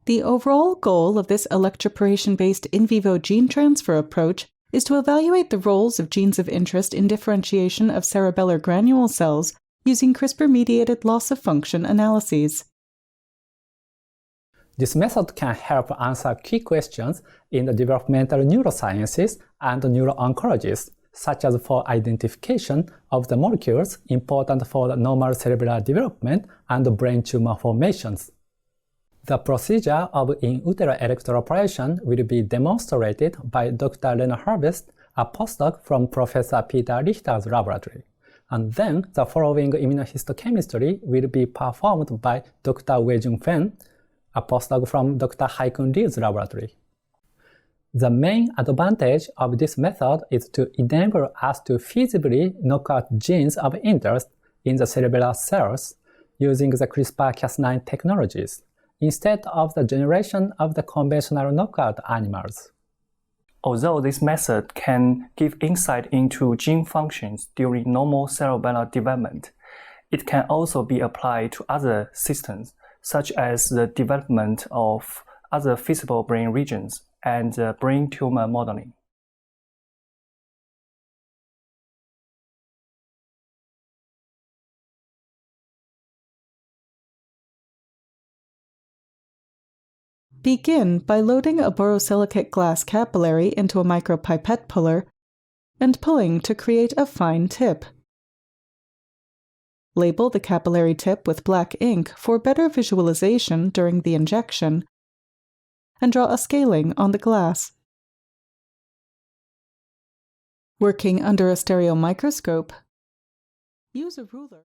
The overall goal of this electroporation-based in vivo gene transfer approach is to evaluate the roles of genes of interest in differentiation of cerebellar granule cells using CRISPR-mediated loss-of-function analyses. This method can help answer key questions in the developmental neurosciences and neurooncologies, such as for identification of the molecules important for the normal cerebellar development and brain tumor formations. The procedure of in utero electroporation will be demonstrated by Dr. Lena Herbst, a postdoc from Professor Peter Lichter's laboratory. And then the following immunohistochemistry will be performed by Dr. Weijun Feng, a postdoc from Dr. Hai-Kun Li's laboratory. The main advantage of this method is to enable us to feasibly knock out genes of interest in the cerebellar cells using the CRISPR-Cas9 technologies, instead of the generation of the conventional knockout animals. Although this method can give insight into gene functions during normal cerebellar development, it can also be applied to other systems, such as the development of other feasible brain regions and brain tumor modeling. Begin by loading a borosilicate glass capillary into a micropipette puller and pulling to create a fine tip. Label the capillary tip with black ink for better visualization during the injection, and draw a scaling on the glass. Working under a stereo microscope, use a ruler.